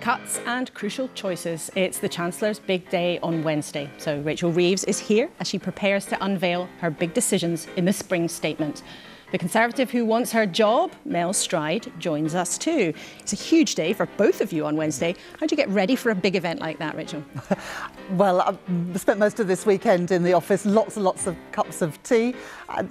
Cuts and crucial choices. It's the Chancellor's big day on Wednesday. So Rachel Reeves is here as she prepares to unveil her big decisions in the spring statement. The Conservative who wants her job, Mel Stride, joins us too. It's a huge day for both of you on Wednesday. How do you get ready for a big event like that, Rachel? Well, I spent most of this weekend in the office, lots and lots of cups of tea.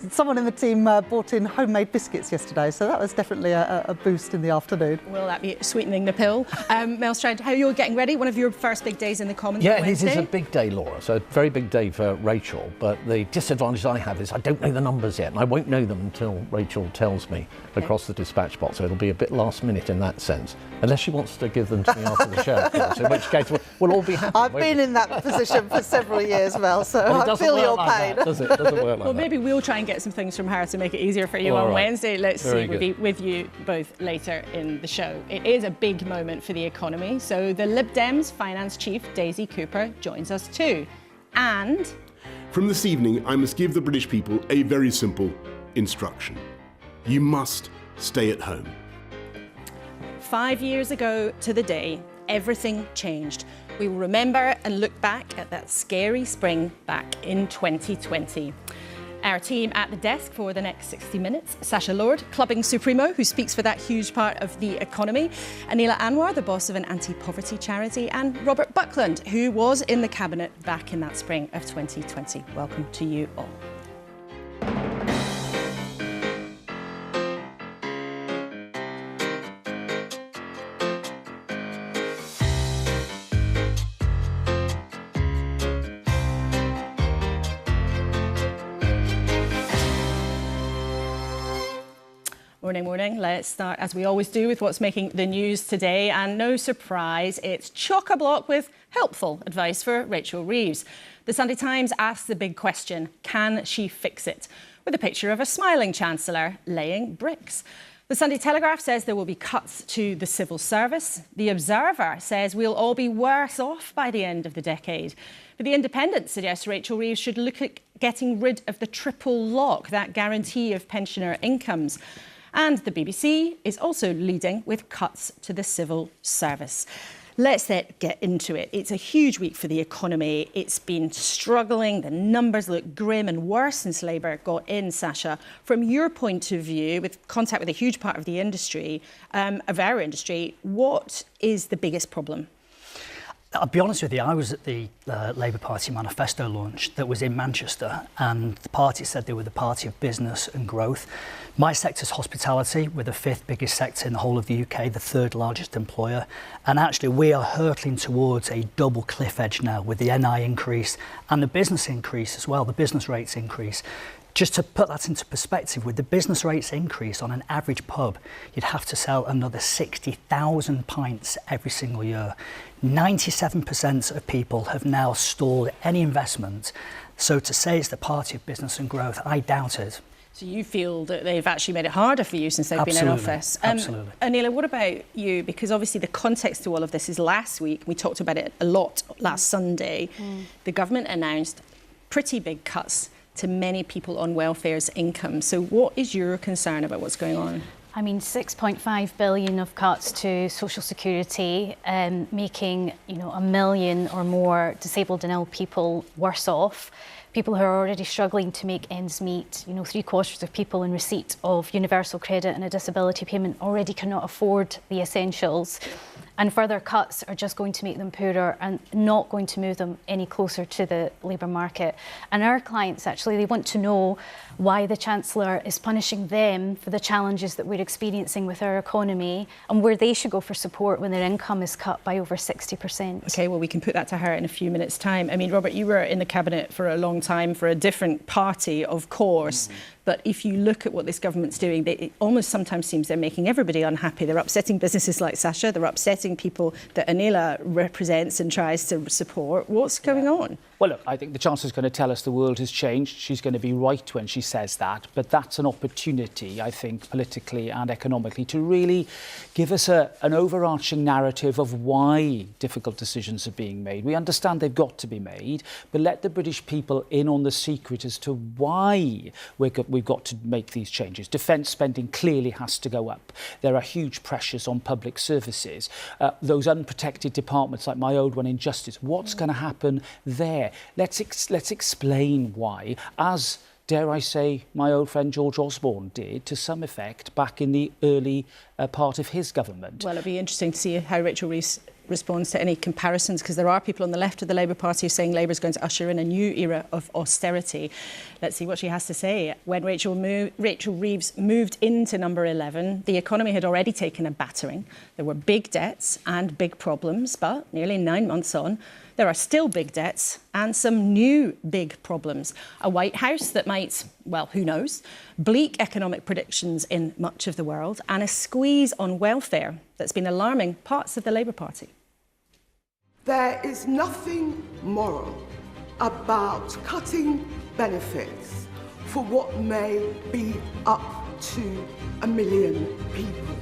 Someone in the team brought in homemade biscuits yesterday, so that was definitely a boost in the afternoon. Will that be sweetening the pill? Mel Stride, how are you getting ready? One of your first big days in the Commons on Wednesday? Yeah, it is a big day, Laura, so a very big day for Rachel, but the disadvantage I have is I don't know the numbers yet, and I won't know them until Rachel tells me across the dispatch box, so it'll be a bit last minute in that sense, unless she wants to give them to me after the show, of course, in which case we'll all be happy. I've been in that position for several years, Mel, so I feel your pain. Does it? Doesn't work like well, that. maybe we'll try and get some things from her to make it easier for you on Wednesday. Let's see. We'll be with you both later in the show. It is a big moment for the economy, so the Lib Dems Finance Chief, Daisy Cooper, joins us too. And from this evening, I must give the British people a very simple instruction. You must stay at home. 5 years ago to the day, everything changed. We will remember and look back at that scary spring back in 2020. Our team at the desk for the next 60 minutes, Sacha Lord, clubbing supremo, who speaks for that huge part of the economy, Anila Anwar, the boss of an anti-poverty charity, and Robert Buckland, who was in the cabinet back in that spring of 2020. Welcome to you all. Morning, morning. Let's start, as we always do, with what's making the news today. And no surprise, it's chock-a-block with helpful advice for Rachel Reeves. The Sunday Times asks the big question, can she fix it? With a picture of a smiling Chancellor laying bricks. The Sunday Telegraph says there will be cuts to the civil service. The Observer says we'll all be worse off by the end of the decade. But the Independent suggests Rachel Reeves should look at getting rid of the triple lock, that guarantee of pensioner incomes. And the BBC is also leading with cuts to the civil service. Let's then get into it. It's a huge week for the economy. It's been struggling. The numbers look grim and worse since Labour got in, Sacha. From your point of view, with contact with a huge part of the industry, of our industry, what is the biggest problem? I'll be honest with you, I was at the Labour Party manifesto launch that was in Manchester, and the party said they were the party of business and growth. My sector's hospitality. We're the fifth biggest sector in the whole of the UK, the third largest employer. And actually, we are hurtling towards a double cliff edge now with the NI increase and the business increase as well, the business rates increase. Just to put that into perspective, with the business rates increase on an average pub, you'd have to sell another 60,000 pints every single year. 97% of people have now stalled any investment. So to say it's the party of business and growth, I doubt it. So you feel that they've actually made it harder for you since they've been in office? Absolutely. Anila, what about you? Because obviously the context to all of this is last week. We talked about it a lot last Sunday. The government announced pretty big cuts to many people on welfare's income. So what is your concern about what's going on? I mean, 6.5 billion of cuts to social security, making 1 million or more disabled and ill people worse off. People who are already struggling to make ends meet. 3/4 of people in receipt of universal credit and a disability payment already cannot afford the essentials. And further cuts are just going to make them poorer and not going to move them any closer to the labour market. And our clients, actually, they want to know why the Chancellor is punishing them for the challenges that we're experiencing with our economy and where they should go for support when their income is cut by over 60%. OK, well, we can put that to her in a few minutes' time. I mean, Robert, you were in the Cabinet for a long time for a different party, of course. But if you look at what this government's doing, it almost sometimes seems they're making everybody unhappy. They're upsetting businesses like Sacha. They're upsetting people that Anila represents and tries to support. What's going on? Well, look, I think the Chancellor's going to tell us the world has changed. She's going to be right when she says that. But that's an opportunity, I think, politically and economically, to really give us an overarching narrative of why difficult decisions are being made. We understand they've got to be made, but let the British people in on the secret as to why we've got to make these changes. Defence spending clearly has to go up. There are huge pressures on public services. Those unprotected departments, like my old one in Justice, what's going to happen there? Let's explain why, as, dare I say, my old friend George Osborne did, to some effect, back in the early part of his government. Well, it'll be interesting to see how Rachel Reeves responds to any comparisons, because there are people on the left of the Labour Party saying Labour is going to usher in a new era of austerity. Let's see what she has to say. When Rachel Reeves moved into number 11, the economy had already taken a battering. There were big debts and big problems, but nearly 9 months on, there are still big debts and some new big problems. A White House that might, well, who knows, bleak economic predictions in much of the world, and a squeeze on welfare that's been alarming parts of the Labour Party. There is nothing moral about cutting benefits for what may be up to 1 million people.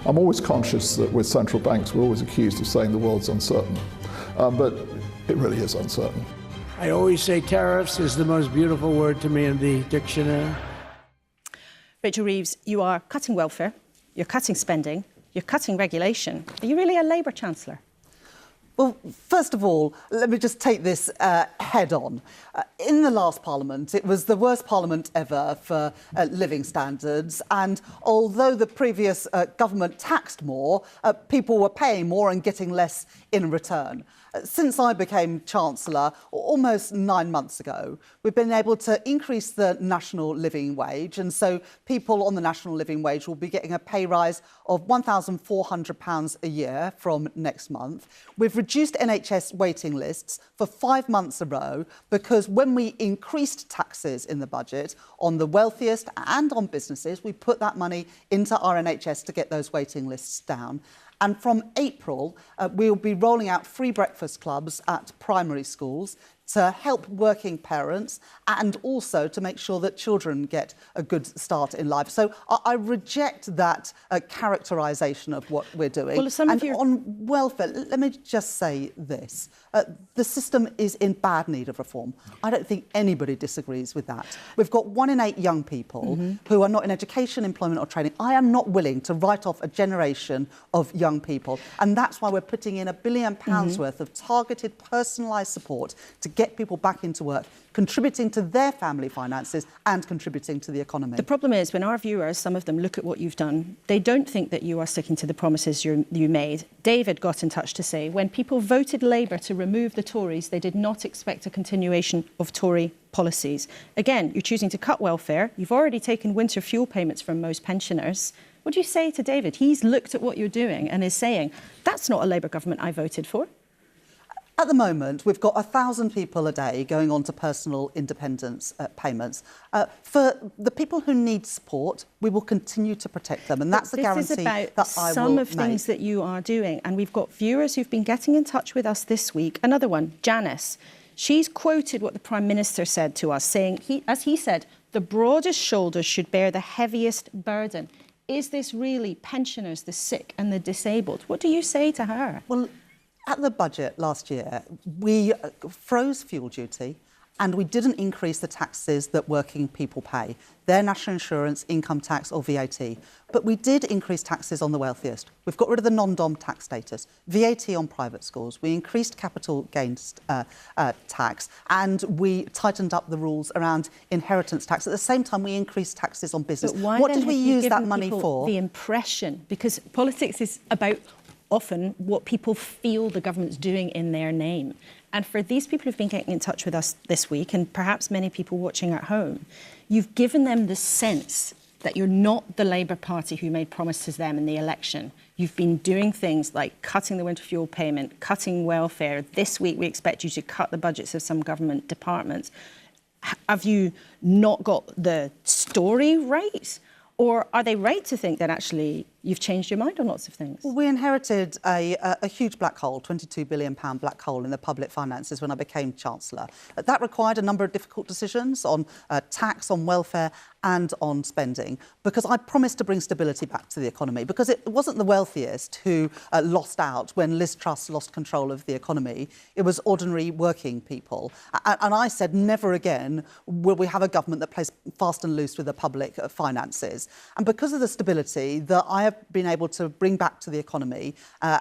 I'm always conscious that with central banks we're always accused of saying the world's uncertain. But it really is uncertain. I always say tariffs is the most beautiful word to me in the dictionary. Rachel Reeves, you are cutting welfare, you're cutting spending, you're cutting regulation. Are you really a Labour Chancellor? Well, first of all, let me just take this head on. In the last Parliament, it was the worst Parliament ever for living standards. And although the previous government taxed more, people were paying more and getting less in return. Since I became Chancellor, almost 9 months ago, we've been able to increase the national living wage. And so people on the national living wage will be getting a pay rise of £1,400 a year from next month. We've reduced NHS waiting lists for 5 months in a row, because when we increased taxes in the budget on the wealthiest and on businesses, we put that money into our NHS to get those waiting lists down. And from April, we'll be rolling out free breakfast clubs at primary schools to help working parents and also to make sure that children get a good start in life. So I reject that characterisation of what we're doing. Well, on welfare, let me just say this. The system is in bad need of reform. I don't think anybody disagrees with that. We've got 1 in 8 young people who are not in education, employment or training. I am not willing to write off a generation of young people. And that's why we're putting in £1 billion worth of targeted, personalised support to get people back into work, contributing to their family finances and contributing to the economy. The problem is, when our viewers, some of them, look at what you've done, they don't think that you are sticking to the promises you made. David got in touch to say, when people voted Labour to remove the Tories, they did not expect a continuation of Tory policies. Again, you're choosing to cut welfare. You've already taken winter fuel payments from most pensioners. What do you say to David? He's looked at what you're doing and is saying, that's not a Labour government I voted for. At the moment, we've got 1,000 people a day going on to personal independence payments. For the people who need support, we will continue to protect them, and that's the guarantee that I will make. This is about some of things that you are doing, and we've got viewers who've been getting in touch with us this week. Another one, Janice. She's quoted what the Prime Minister said to us, saying, as he said, the broadest shoulders should bear the heaviest burden. Is this really pensioners, the sick and the disabled? What do you say to her? Well, at the budget last year, we froze fuel duty and we didn't increase the taxes that working people pay, their national insurance, income tax or VAT. But we did increase taxes on the wealthiest. We've got rid of the non-dom tax status, VAT on private schools. We increased capital gains tax, and we tightened up the rules around inheritance tax. At the same time, we increased taxes on business. But why what did we use that money for? The impression, because politics is about often what people feel the government's doing in their name. And for these people who've been getting in touch with us this week, and perhaps many people watching at home, you've given them the sense that you're not the Labour Party who made promises to them in the election. You've been doing things like cutting the winter fuel payment, cutting welfare. This week we expect you to cut the budgets of some government departments. Have you not got the story right? Or are they right to think that actually you've changed your mind on lots of things. Well, we inherited a huge black hole, £22 billion black hole in the public finances when I became Chancellor. That required a number of difficult decisions on tax, on welfare and on spending, because I promised to bring stability back to the economy, because it wasn't the wealthiest who lost out when Liz Truss lost control of the economy. It was ordinary working people. And I said never again will we have a government that plays fast and loose with the public finances. And because of the stability that I have been able to bring back to the economy,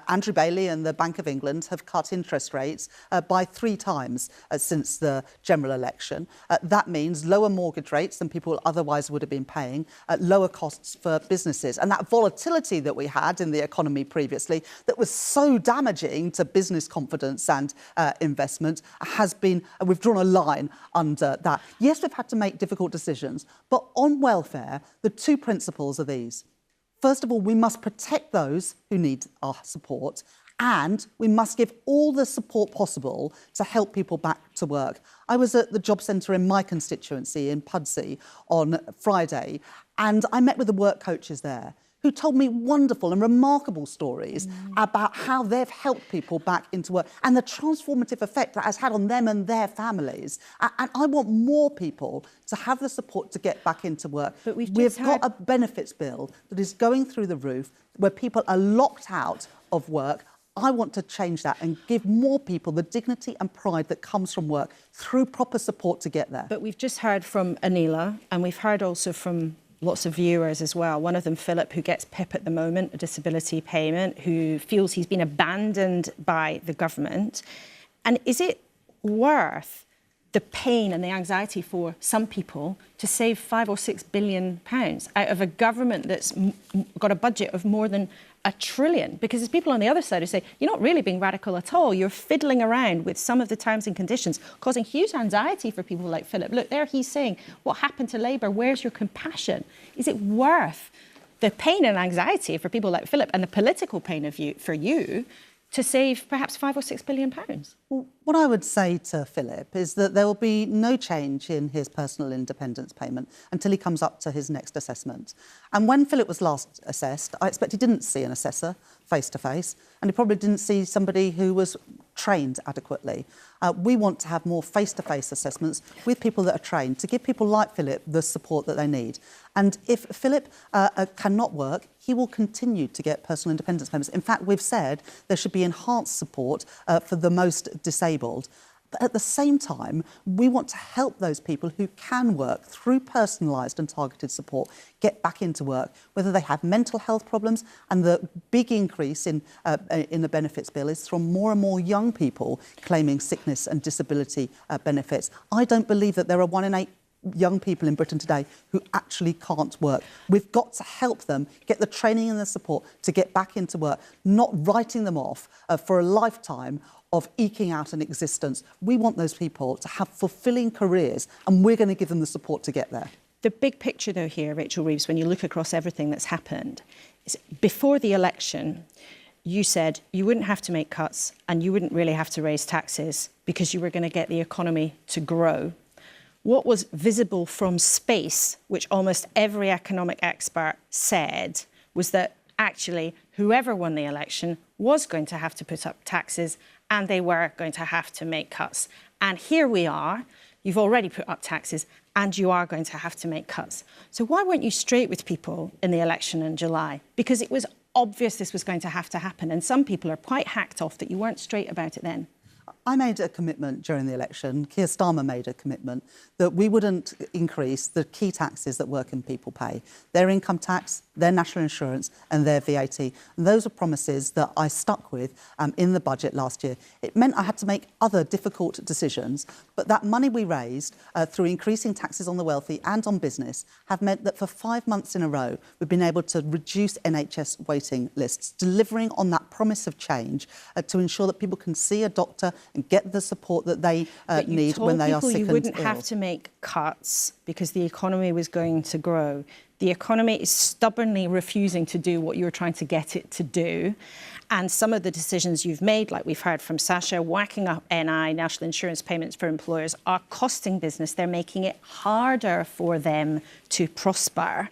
Andrew Bailey and the Bank of England have cut interest rates by 3 times since the general election. That means lower mortgage rates than people otherwise would have been paying, lower costs for businesses. And that volatility that we had in the economy previously that was so damaging to business confidence and investment has been, we've drawn a line under that. Yes, we've had to make difficult decisions, but on welfare, the 2 principles are these. First of all, we must protect those who need our support, and we must give all the support possible to help people back to work. I was at the job centre in my constituency in Pudsey on Friday, and I met with the work coaches there, who told me wonderful and remarkable stories about how they've helped people back into work and the transformative effect that has had on them and their families. And I want more people to have the support to get back into work. But we've got a benefits bill that is going through the roof where people are locked out of work. I want to change that and give more people the dignity and pride that comes from work through proper support to get there. But we've just heard from Anila, and we've heard also from lots of viewers as well. One of them, Philip, who gets PIP at the moment, a disability payment, who feels he's been abandoned by the government. And is it worth the pain and the anxiety for some people to save £5 or £6 billion out of a government that's got a budget of more than £1 trillion? Because there's people on the other side who say, you're not really being radical at all. You're fiddling around with some of the terms and conditions, causing huge anxiety for people like Philip. Look, there he's saying, what happened to Labour? Where's your compassion? Is it worth the pain and anxiety for people like Philip and the political pain for you to save perhaps £5 or £6 billion? Well, what I would say to Philip is that there will be no change in his personal independence payment until he comes up to his next assessment. And when Philip was last assessed, I expect he didn't see an assessor face-to-face, and he probably didn't see somebody who was trained adequately. We want to have more face-to-face assessments with people that are trained to give people like Philip the support that they need. And if Philip cannot work, he will continue to get personal independence payments. In fact, we've said there should be enhanced support for the most disabled. But at the same time, we want to help those people who can work through personalised and targeted support get back into work, whether they have mental health problems. And the big increase in the benefits bill is from more and more young people claiming sickness and disability benefits. I don't believe that there are 1 in 8 young people in Britain today who actually can't work. We've got to help them get the training and the support to get back into work, not writing them off for a lifetime of eking out an existence. We want those people to have fulfilling careers, and we're going to give them the support to get there. The big picture, though, here, Rachel Reeves, when you look across everything that's happened, is before the election, you said you wouldn't have to make cuts and you wouldn't really have to raise taxes because you were going to get the economy to grow. What was visible from space, which almost every economic expert said, was that actually whoever won the election was going to have to put up taxes and they were going to have to make cuts. And here we are. You've already put up taxes and you are going to have to make cuts. So why weren't you straight with people in the election in July? Because it was obvious this was going to happen. And some people are quite hacked off that you weren't straight about it then. I made a commitment during the election, Keir Starmer made a commitment, that we wouldn't increase the key taxes that working people pay. Their income tax, their national insurance and their VAT. And those are promises that I stuck with in the budget last year. It meant I had to make other difficult decisions, but that money we raised through increasing taxes on the wealthy and on business have meant that for 5 months in a row, we've been able to reduce NHS waiting lists, delivering on that promise of change to ensure that people can see a doctor and get the support that they need when they are sick and ill. You wouldn't have to make cuts because the economy was going to grow. The economy is stubbornly refusing to do what you're trying to get it to do. And some of the decisions you've made, like we've heard from Sasha, whacking up NI, national insurance payments for employers, are costing business. They're making it harder for them to prosper.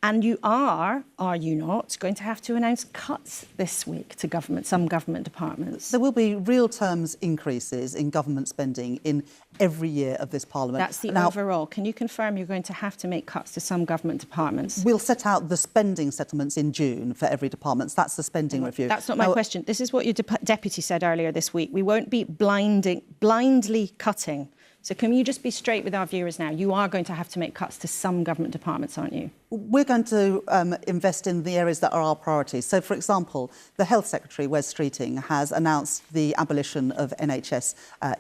And you are you not, going to have to announce cuts this week to some government departments? There will be real terms increases in government spending in every year of this Parliament. That's the overall. Can you confirm you're going to have to make cuts to some government departments? We'll set out the spending settlements in June for every department. That's the spending review. That's not my question. This is what your deputy said earlier this week. We won't be blindly cutting. So can you just be straight with our viewers now? You are going to have to make cuts to some government departments, aren't you? We're going to invest in the areas that are our priorities. So, for example, the Health Secretary, Wes Streeting, has announced the abolition of NHS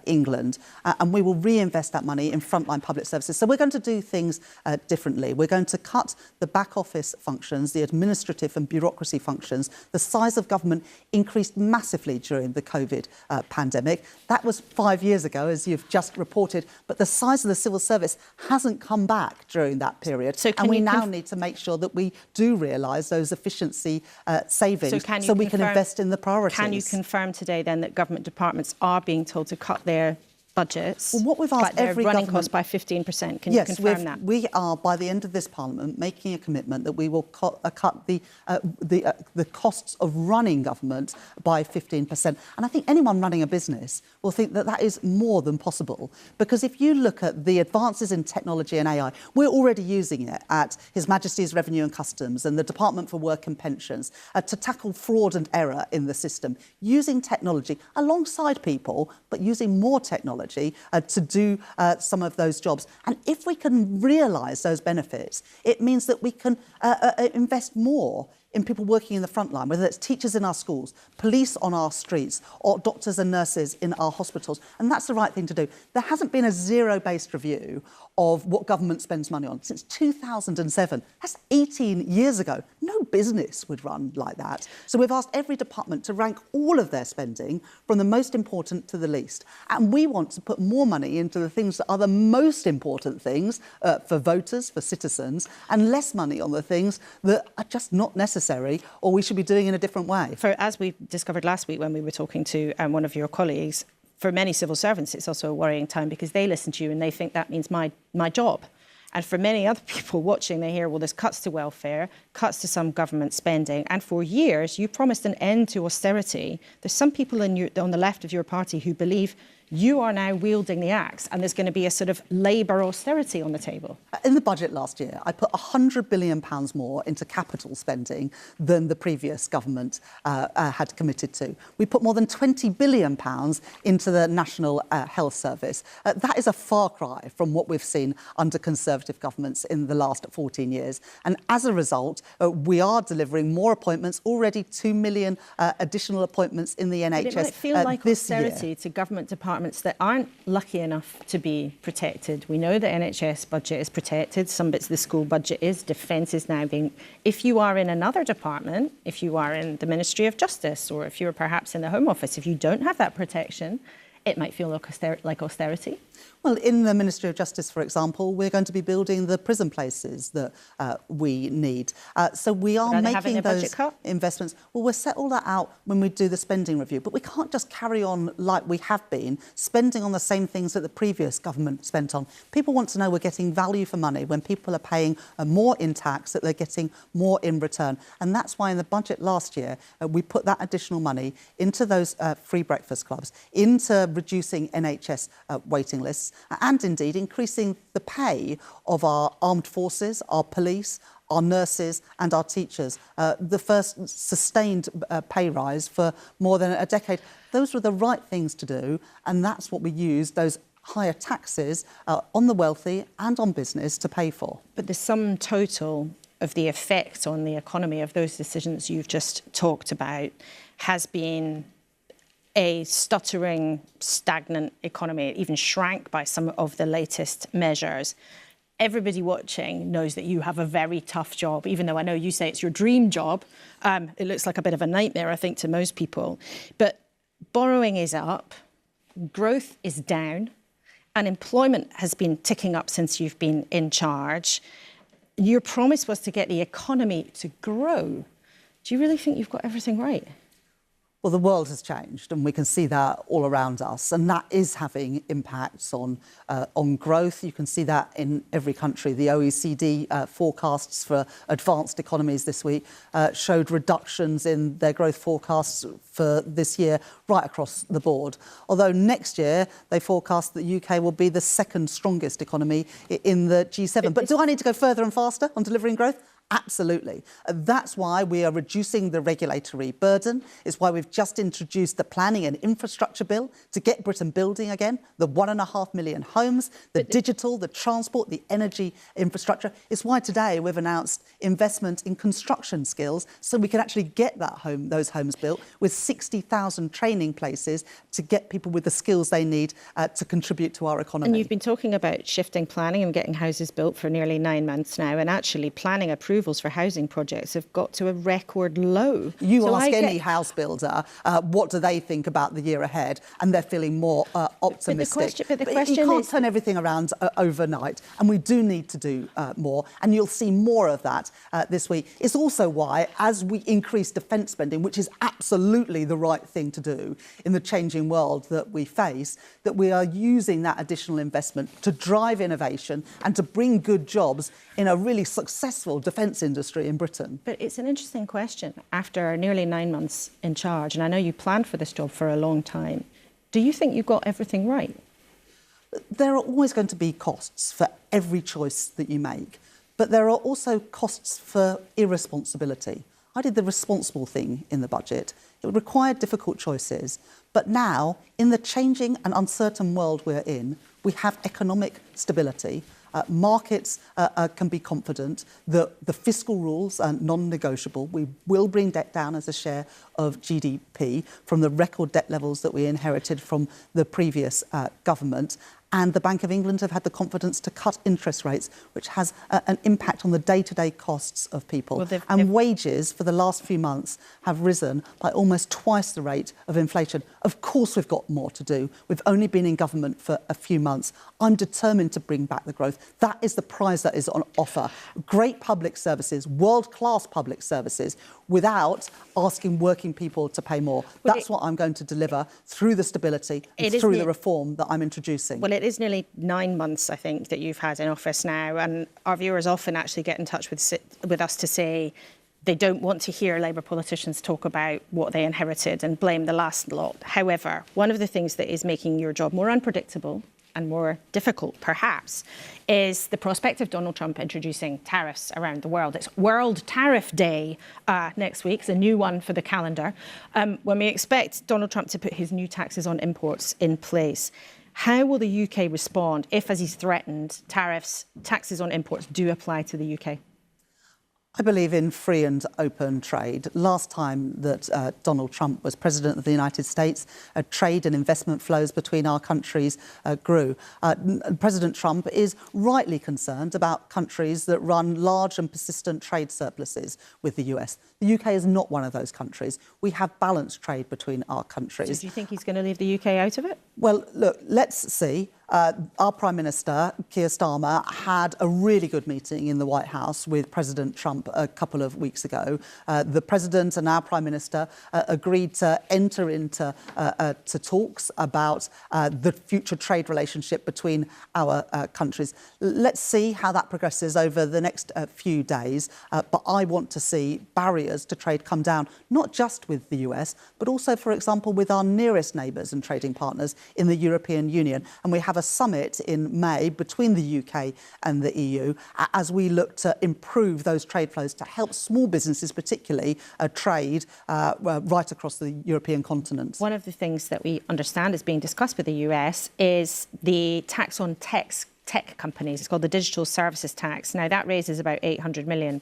England, and we will reinvest that money in frontline public services. So we're going to do things differently. We're going to cut the back office functions, the administrative and bureaucracy functions. The size of government increased massively during the COVID pandemic. That was 5 years ago, as you've just reported, but the size of the civil service hasn't come back during that period. So and we now need to make sure that we do realise those efficiency savings so we can invest in the priorities. Can you confirm today then that government departments are being told to cut their budgets, well, what we've asked every running government costs by 15%? Can you confirm that? We are, by the end of this Parliament, making a commitment that we will cut the costs of running government by 15%. And I think anyone running a business will think that that is more than possible. Because if you look at the advances in technology and AI, we're already using it at His Majesty's Revenue and Customs and the Department for Work and Pensions to tackle fraud and error in the system, using technology alongside people, but using more technology to do some of those jobs. And if we can realise those benefits, it means that we can invest more in people working in the front line, whether it's teachers in our schools, police on our streets, or doctors and nurses in our hospitals. And that's the right thing to do. There hasn't been a zero-based review of what government spends money on since 2007. That's 18 years ago. No business would run like that. So we've asked every department to rank all of their spending from the most important to the least. And we want to put more money into the things that are the most important things for voters, for citizens, and less money on the things that are just not necessary or we should be doing in a different way. As we discovered last week when we were talking to one of your colleagues, for many civil servants, it's also a worrying time because they listen to you and they think that means my job. And for many other people watching, they hear, well, there's cuts to welfare, cuts to some government spending. And for years, you promised an end to austerity. There's some people on the left of your party who believe you are now wielding the axe and there's going to be a sort of Labour austerity on the table. In the budget last year, I put £100 billion more into capital spending than the previous government had committed to. We put more than £20 billion into the National Health Service. That is a far cry from what we've seen under Conservative governments in the last 14 years. And as a result, we are delivering more appointments, already 2 million additional appointments in the NHS But it might feel like austerity year. to government departments that aren't lucky enough to be protected. We know the NHS budget is protected. Some bits of the school budget is. Defence is now being... If you are in another department, if you are in the Ministry of Justice or if you're perhaps in the Home Office, if you don't have that protection, it might feel like austerity. Well, in the Ministry of Justice, for example, we're going to be building the prison places that we need. So we are making those investments. Well, we'll set all that out when we do the spending review. But we can't just carry on like we have been, spending on the same things that the previous government spent on. People want to know we're getting value for money when people are paying more in tax, that they're getting more in return. And that's why in the budget last year, we put that additional money into those free breakfast clubs, into reducing NHS waiting lists, and indeed increasing the pay of our armed forces, our police, our nurses and our teachers. The first sustained pay rise for more than a decade. Those were the right things to do, and that's what we used those higher taxes on the wealthy and on business to pay for. But the sum total of the effect on the economy of those decisions you've just talked about has been a stuttering, stagnant economy. It even shrank by some of the latest measures. Everybody watching knows that you have a very tough job, even though I know you say it's your dream job. It looks like a bit of a nightmare, I think, to most people. But borrowing is up, growth is down, unemployment has been ticking up since you've been in charge. Your promise was to get the economy to grow. Do you really think you've got everything right? Well, the world has changed, and we can see that all around us, and that is having impacts on growth. You can see that in every country. The OECD forecasts for advanced economies this week showed reductions in their growth forecasts for this year right across the board. Although next year they forecast that the UK will be the second strongest economy in the G7. But do I need to go further and faster on delivering growth? Absolutely. That's why we are reducing the regulatory burden. It's why we've just introduced the planning and infrastructure bill to get Britain building again, the 1.5 million homes, the digital, the transport, the energy infrastructure. It's why today we've announced investment in construction skills so we can actually get those homes built with 60,000 training places to get people with the skills they need to contribute to our economy. And you've been talking about shifting planning and getting houses built for nearly 9 months now, and actually planning approvals for housing projects have got to a record low. You ask any house builder what do they think about the year ahead, and they're feeling more optimistic. But the question you can't is, turn everything around overnight, and we do need to do more, and you'll see more of that this week. It's also why, as we increase defence spending, which is absolutely the right thing to do in the changing world that we face, that we are using that additional investment to drive innovation and to bring good jobs in a really successful defence industry in Britain. But it's an interesting question. After nearly 9 months in charge, and I know you planned for this job for a long time, do you think you got everything right? There are always going to be costs for every choice that you make, but there are also costs for irresponsibility. I did the responsible thing in the budget. It required difficult choices, but now, in the changing and uncertain world we're in, we have economic stability. Markets can be confident that the fiscal rules are non-negotiable. We will bring debt down as a share of GDP from the record debt levels that we inherited from the previous government. And the Bank of England have had the confidence to cut interest rates, which has an impact on the day-to-day costs of people. Well, wages for the last few months have risen by almost twice the rate of inflation. Of course, we've got more to do. We've only been in government for a few months. I'm determined to bring back the growth. That is the prize that is on offer. Great public services, world-class public services, without asking working people to pay more. That's what I'm going to deliver through the stability and through the reform that I'm introducing. Well, it is nearly 9 months, I think, that you've had in office now, and our viewers often actually get in touch with us to say they don't want to hear Labour politicians talk about what they inherited and blame the last lot. However, one of the things that is making your job more unpredictable and more difficult, perhaps, is the prospect of Donald Trump introducing tariffs around the world. It's World Tariff Day next week. It's a new one for the calendar, when we expect Donald Trump to put his new taxes on imports in place. How will the UK respond if, as he's threatened, taxes on imports do apply to the UK? I believe in free and open trade. Last time that Donald Trump was President of the United States, trade and investment flows between our countries grew. President Trump is rightly concerned about countries that run large and persistent trade surpluses with the US. The UK is not one of those countries. We have balanced trade between our countries. So do you think he's going to leave the UK out of it? Well, look, let's see. Our Prime Minister, Keir Starmer, had a really good meeting in the White House with President Trump a couple of weeks ago. The President and our Prime Minister agreed to enter into talks about the future trade relationship between our countries. Let's see how that progresses over the next few days. But I want to see barriers to trade come down, not just with the US, but also, for example, with our nearest neighbours and trading partners in the European Union. And we have a summit in May between the UK and the EU as we look to improve those trade flows to help small businesses particularly trade right across the European continent. One of the things that we understand is being discussed with the US is the tax on tech companies. It's called the Digital Services Tax. Now, that raises about £800 million.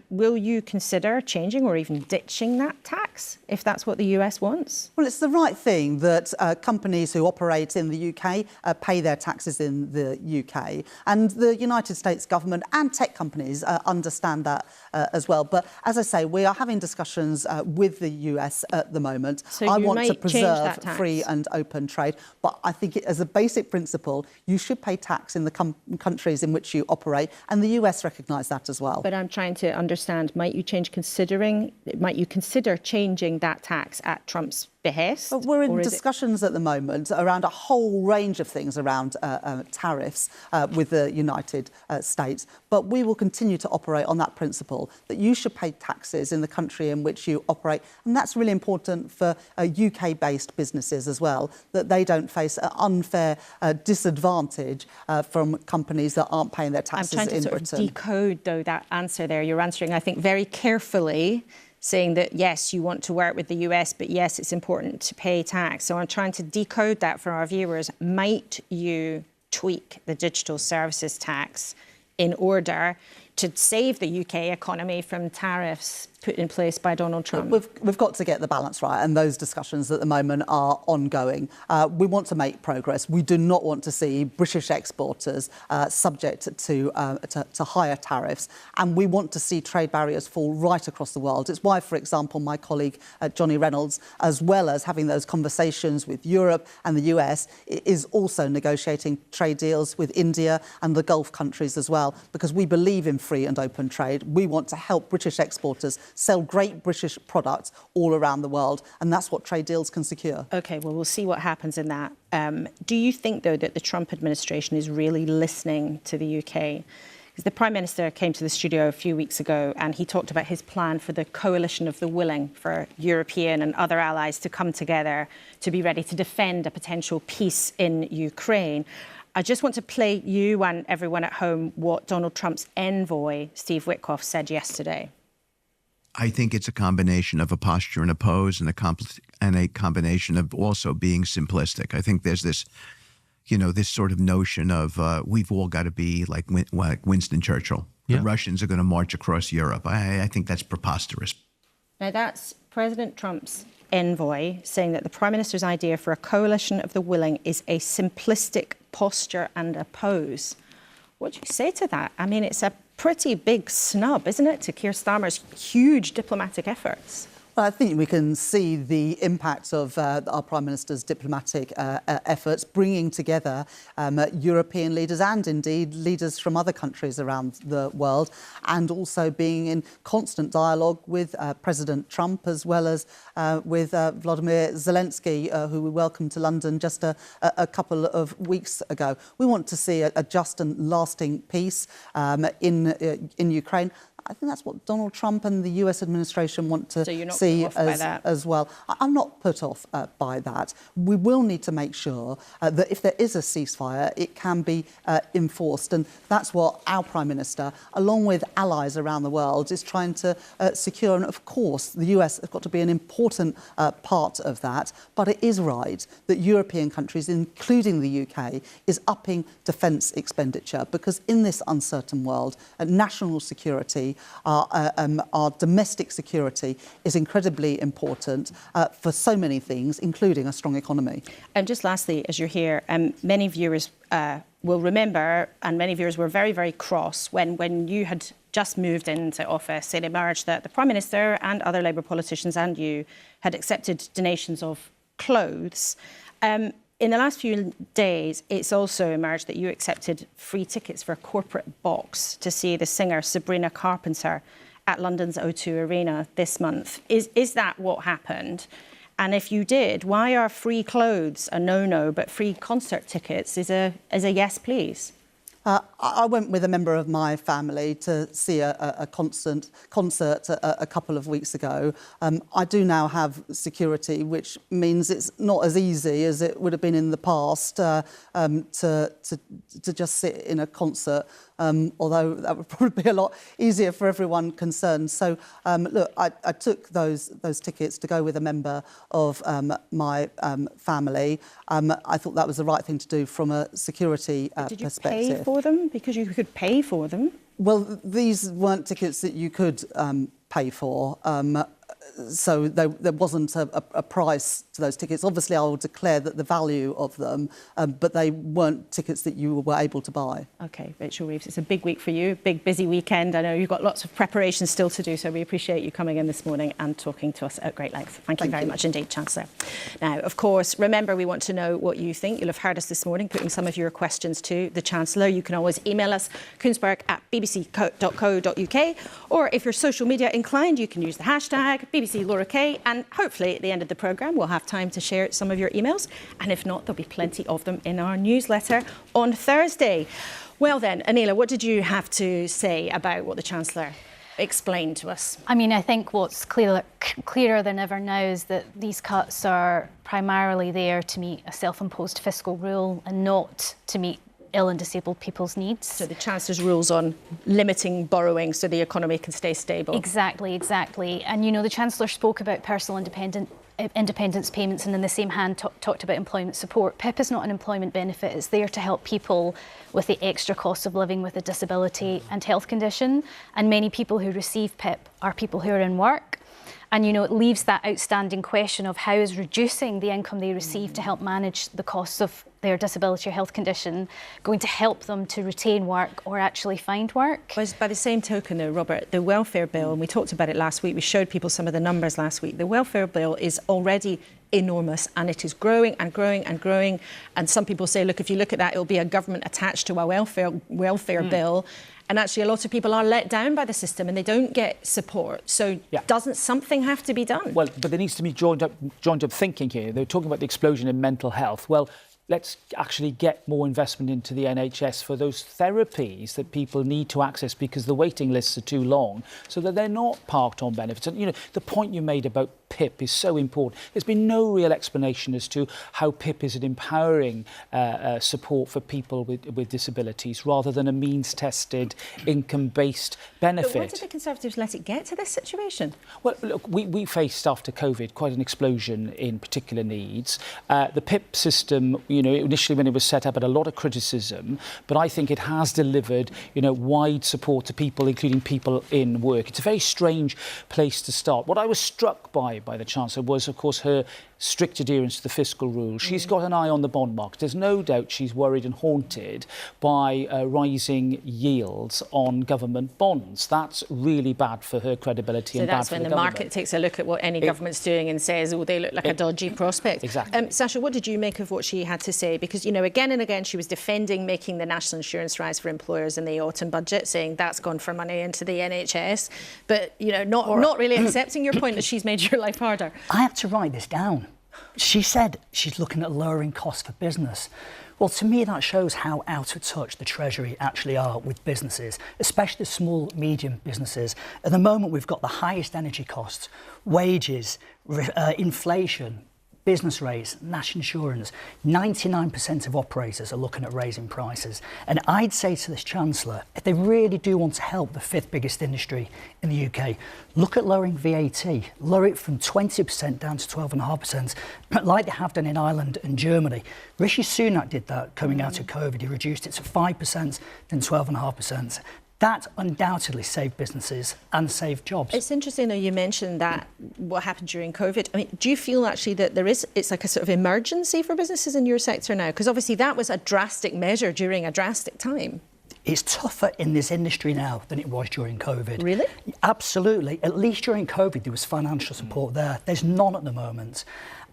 Will you consider changing or even ditching that tax if that's what the US wants? Well, it's the right thing that companies who operate in the UK pay their taxes in the UK. And the United States government and tech companies understand that as well. But as I say, we are having discussions with the US at the moment. So I want to preserve free and open trade. But I think as a basic principle, you should pay tax in the countries in which you operate. And the US recognise that as well. But I'm trying to understand, might you consider changing that tax at Trump's behest? But we're in discussions at the moment around a whole range of things around tariffs with the United States. But we will continue to operate on that principle that you should pay taxes in the country in which you operate. And that's really important for UK-based businesses as well, that they don't face an unfair disadvantage from companies that aren't paying their taxes in Britain. I'm trying to sort of decode, though, that answer there. You're answering, I think, very carefully, saying that, yes, you want to work with the US, but yes, it's important to pay tax. So I'm trying to decode that for our viewers. Might you tweak the digital services tax in order to save the UK economy from tariffs put in place by Donald Trump? We've got to get the balance right, and those discussions at the moment are ongoing. We want to make progress. We do not want to see British exporters subject to higher tariffs, and we want to see trade barriers fall right across the world. It's why, for example, my colleague Johnny Reynolds, as well as having those conversations with Europe and the US, is also negotiating trade deals with India and the Gulf countries as well, because we believe in free and open trade. We want to help British exporters sell great British products all around the world, and that's what trade deals can secure. OK, well, we'll see what happens in that. Do you think, though, that the Trump administration is really listening to the UK? Because the Prime Minister came to the studio a few weeks ago and he talked about his plan for the coalition of the willing, for European and other allies to come together to be ready to defend a potential peace in Ukraine. I just want to play you and everyone at home what Donald Trump's envoy, Steve Witkoff, said yesterday. I think it's a combination of a posture and a pose and a combination of also being simplistic. I think there's this, this sort of notion of we've all got to be like Winston Churchill. Yeah. The Russians are going to march across Europe. I think that's preposterous. Now, that's President Trump's envoy saying that the Prime Minister's idea for a coalition of the willing is a simplistic posture and a pose. What do you say to that? I mean, it's a pretty big snub, isn't it, to Keir Starmer's huge diplomatic efforts? Well, I think we can see the impact of our Prime Minister's diplomatic efforts, bringing together European leaders and indeed leaders from other countries around the world, and also being in constant dialogue with President Trump as well as with Vladimir Zelensky, who we welcomed to London just a couple of weeks ago. We want to see a just and lasting peace in Ukraine. I think that's what Donald Trump and the US administration want to see as well. I'm not put off by that. We will need to make sure that if there is a ceasefire, it can be enforced. And that's what our Prime Minister, along with allies around the world, is trying to secure. And of course, the US has got to be an important part of that. But it is right that European countries, including the UK, is upping defence expenditure, because in this uncertain world, national security, our domestic security is incredibly important for so many things, including a strong economy. And just lastly, as you're here, many viewers will remember, and many viewers were very, very cross when you had just moved into office. It emerged that the Prime Minister and other Labour politicians and you had accepted donations of clothes. In the last few days, it's also emerged that you accepted free tickets for a corporate box to see the singer Sabrina Carpenter at London's O2 Arena this month. Is that what happened? And if you did, why are free clothes a no-no, but free concert tickets is a yes, please? I went with a member of my family to see a concert a couple of weeks ago. I do now have security, which means it's not as easy as it would have been in the past to just sit in a concert, although that would probably be a lot easier for everyone concerned. So, look, I took those tickets to go with a member of my family. I thought that was the right thing to do from a security perspective. Did you pay for them? Because you could pay for them. Well, these weren't tickets that you could pay for. so there wasn't a price to those tickets. Obviously, I will declare that the value of them, but they weren't tickets that you were able to buy. OK, Rachel Reeves, it's a big week for you, big busy weekend. I know you've got lots of preparation still to do, so we appreciate you coming in this morning and talking to us at great length. Thank you very much indeed, Chancellor. Now, of course, remember, we want to know what you think. You'll have heard us this morning putting some of your questions to the Chancellor. You can always email us, kuenssberg@bbc.co.uk, or if you're social media inclined, you can use the hashtag BBC Laura Kay, and hopefully at the end of the programme we'll have time to share some of your emails, and if not, there'll be plenty of them in our newsletter on Thursday. Well then, Anila, what did you have to say about what the Chancellor explained to us? I mean, I think what's clearer than ever now is that these cuts are primarily there to meet a self-imposed fiscal rule and not to meet ill and disabled people's needs. So the Chancellor's rules on limiting borrowing so the economy can stay stable. Exactly. And, you know, the Chancellor spoke about personal independence payments and in the same hand talked about employment support. PIP is not an employment benefit. It's there to help people with the extra cost of living with a disability and health condition. And many people who receive PIP are people who are in work. And, you know, it leaves that outstanding question of how is reducing the income they receive to help manage the costs of their disability or health condition going to help them to retain work or actually find work? Well, by the same token, though, Robert, the welfare bill, and we talked about it last week, we showed people some of the numbers last week, the welfare bill is already enormous and it is growing and growing and growing. And some people say, look, if you look at that, it'll be a government attached to a welfare bill. And actually, a lot of people are let down by the system and they don't get support. So doesn't something have to be done? Well, but there needs to be joined up thinking here. They're talking about the explosion in mental health. Well, let's actually get more investment into the NHS for those therapies that people need to access because the waiting lists are too long, so that they're not parked on benefits. And, you know, the point you made about PIP is so important. There's been no real explanation as to how PIP is an empowering support for people with disabilities rather than a means-tested, income-based benefit. But why did the Conservatives let it get to this situation? Well, look, we faced after COVID quite an explosion in particular needs. The PIP system, you know, initially when it was set up had a lot of criticism, but I think it has delivered, you know, wide support to people, including people in work. It's a very strange place to start. What I was struck by the Chancellor was, of course, her strict adherence to the fiscal rules. She's got an eye on the bond market. There's no doubt she's worried and haunted by rising yields on government bonds. That's really bad for her credibility and bad for the government. So that's when the market takes a look at what any government's doing and says, oh, they look like a dodgy prospect. Exactly. Sasha, what did you make of what she had to say? Because, you know, again and again, she was defending making the national insurance rise for employers in the autumn budget, saying that's gone for money into the NHS. But, you know, not really accepting your point that she's made your life harder. I had to write this down. She said she's looking at lowering costs for business. Well, to me, that shows how out of touch the Treasury actually are with businesses, especially the small, medium businesses. At the moment, we've got the highest energy costs, wages, inflation, business rates, national insurance. 99% of operators are looking at raising prices. And I'd say to this Chancellor, if they really do want to help the fifth biggest industry in the UK, look at lowering VAT, lower it from 20% down to 12.5%, like they have done in Ireland and Germany. Rishi Sunak did that coming out of COVID. He reduced it to 5%, then 12.5%. That undoubtedly saved businesses and saved jobs. It's interesting, though, you mentioned that what happened during COVID. I mean, do you feel actually that it's like a sort of emergency for businesses in your sector now? Because obviously that was a drastic measure during a drastic time. It's tougher in this industry now than it was during COVID. Really? Absolutely. At least during COVID, there was financial support there. There's none at the moment.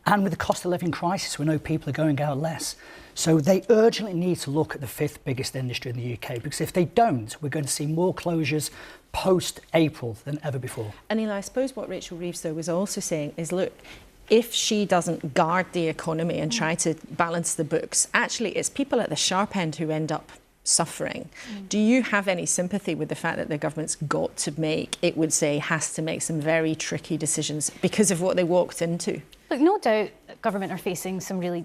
And with the cost of living crisis, we know people are going out less. So they urgently need to look at the fifth biggest industry in the UK, because if they don't, we're going to see more closures post-April than ever before. Anila, I suppose what Rachel Reeves, though, was also saying is, look, if she doesn't guard the economy and try to balance the books, actually it's people at the sharp end who end up suffering. Do you have any sympathy with the fact that the government's got to make, it would say, has to make some very tricky decisions because of what they walked into? Look, no doubt government are facing some really,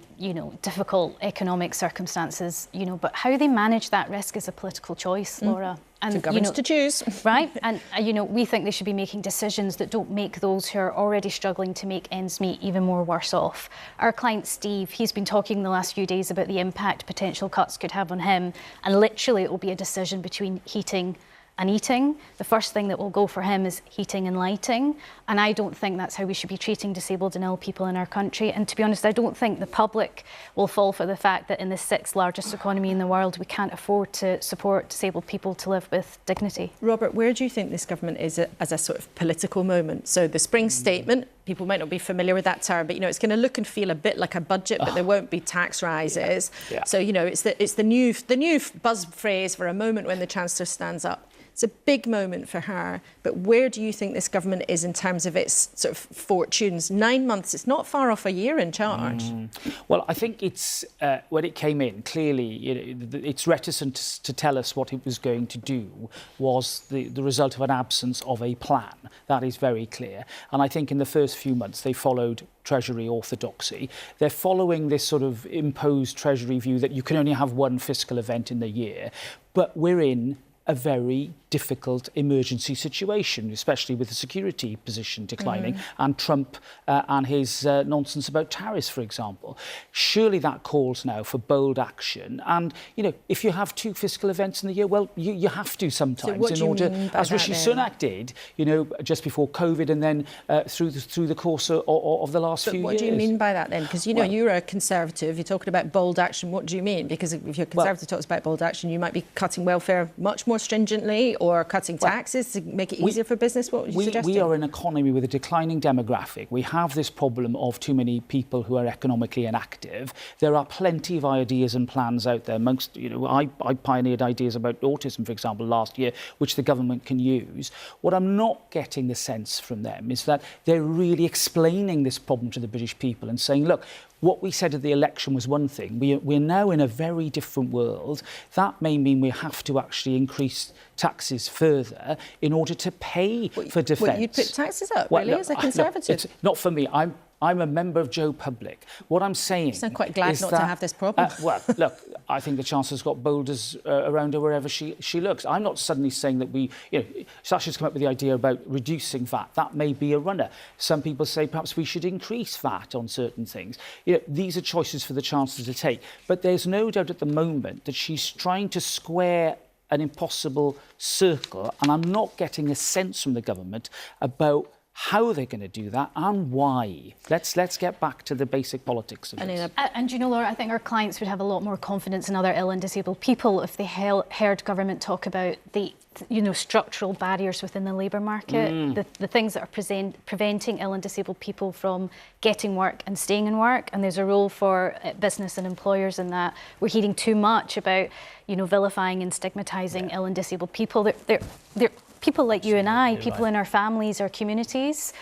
difficult economic circumstances, but how they manage that risk is a political choice, Laura. And governments to choose. Right? And, we think they should be making decisions that don't make those who are already struggling to make ends meet even more worse off. Our client, Steve, he's been talking the last few days about the impact potential cuts could have on him. And literally it will be a decision between heating and eating. The first thing that will go for him is heating and lighting. And I don't think that's how we should be treating disabled and ill people in our country. And to be honest, I don't think the public will fall for the fact that in the 6th largest economy in the world, we can't afford to support disabled people to live with dignity. Robert, where do you think this government is as a sort of political moment? So the spring statement, people might not be familiar with that term, but, you know, it's going to look and feel a bit like a budget, but there won't be tax rises. Yeah. So, you know, it's the new buzz phrase for a moment when the Chancellor stands up. It's a big moment for her, but where do you think this government is in terms of its sort of fortunes? 9 months, it's not far off a year in charge. Well, I think it's, when it came in, clearly, you know, it's reticent to tell us what it was going to do was the result of an absence of a plan. That is very clear. And I think in the first few months, they followed Treasury orthodoxy. They're following this sort of imposed Treasury view that you can only have one fiscal event in the year. But we're in a very difficult emergency situation, especially with the security position declining and Trump and his nonsense about tariffs, for example. Surely that calls now for bold action. And, you know, if you have 2 fiscal events in the year, well, you have to sometimes in order, as Rishi Sunak did, you know, just before COVID and then through the course of the last few years. What do you mean by that then? Because, you know, you're a Conservative, you're talking about bold action. What do you mean? Because if you're Conservative talks about bold action, you might be cutting welfare much more stringently or cutting taxes to make it easier for business. What would you suggest? We are an economy with a declining demographic. We have this problem of too many people who are economically inactive. There are plenty of ideas and plans out there. Amongst, you know, I pioneered ideas about autism, for example, last year, which the government can use. What I'm not getting the sense from them is that they're really explaining this problem to the British people and saying, look, what we said at the election was one thing. We're now in a very different world. That may mean we have to actually increase taxes further in order to pay for defence. Well, you'd put taxes up, really, as a Conservative? Not for me. I'm a member of Joe Public. What I'm saying is... I'm quite glad not to have this problem. Well, look, I think the Chancellor's got boulders around her wherever she looks. I'm not suddenly saying that we... You know, Sasha's come up with the idea about reducing VAT. That may be a runner. Some people say perhaps we should increase VAT on certain things. You know, these are choices for the Chancellor to take. But there's no doubt at the moment that she's trying to square an impossible circle, and I'm not getting a sense from the government about how they're going to do that and why. Let's get back to the basic politics of it. And you know, Laura, I think our clients would have a lot more confidence in other ill and disabled people if they heard government talk about the, you know, structural barriers within the labour market, the things that are preventing ill and disabled people from getting work and staying in work. And there's a role for business and employers in that. We're hearing too much about, you know, vilifying and stigmatising ill and disabled people. They're people like you and I, people in our families, our communities.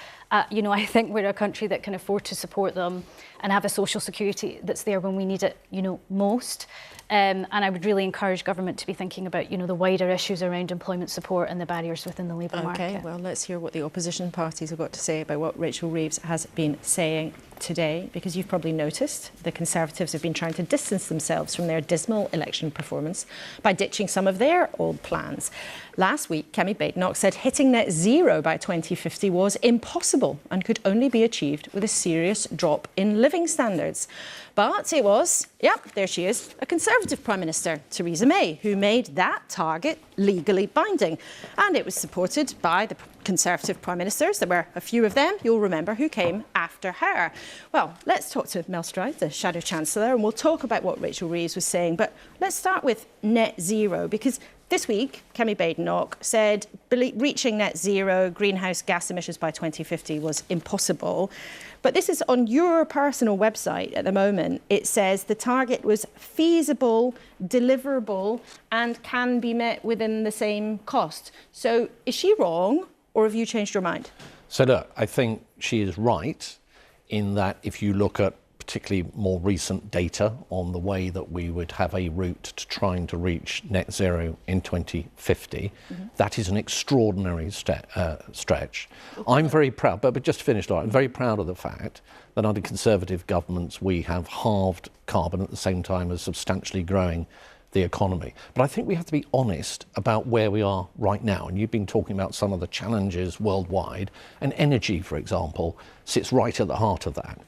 You know, I think we're a country that can afford to support them and have a social security that's there when we need it, you know, most. And I would really encourage government to be thinking about, you know, the wider issues around employment support and the barriers within the labour market. OK, well, let's hear what the opposition parties have got to say about what Rachel Reeves has been saying today, because you've probably noticed the Conservatives have been trying to distance themselves from their dismal election performance by ditching some of their old plans. Last week, Kemi Badenoch said hitting net zero by 2050 was impossible and could only be achieved with a serious drop in living standards. But it was, there she is, a Conservative Prime Minister, Theresa May, who made that target legally binding. And it was supported by the Conservative Prime Ministers. There were a few of them, you'll remember, who came after her. Well, let's talk to Mel Stride, the Shadow Chancellor, and we'll talk about what Rachel Reeves was saying. But let's start with net zero, because this week, Kemi Badenoch said reaching net zero greenhouse gas emissions by 2050 was impossible. But this is on your personal website at the moment. It says the target was feasible, deliverable, and can be met within the same cost. So is she wrong, or have you changed your mind? So look, I think she is right in that if you look at particularly more recent data on the way that we would have a route to trying to reach net zero in 2050, that is an extraordinary stretch. I'm very proud, but just to finish, Laura, I'm very proud of the fact that under Conservative governments we have halved carbon at the same time as substantially growing the economy. But I think we have to be honest about where we are right now. And you've been talking about some of the challenges worldwide, and energy, for example, sits right at the heart of that.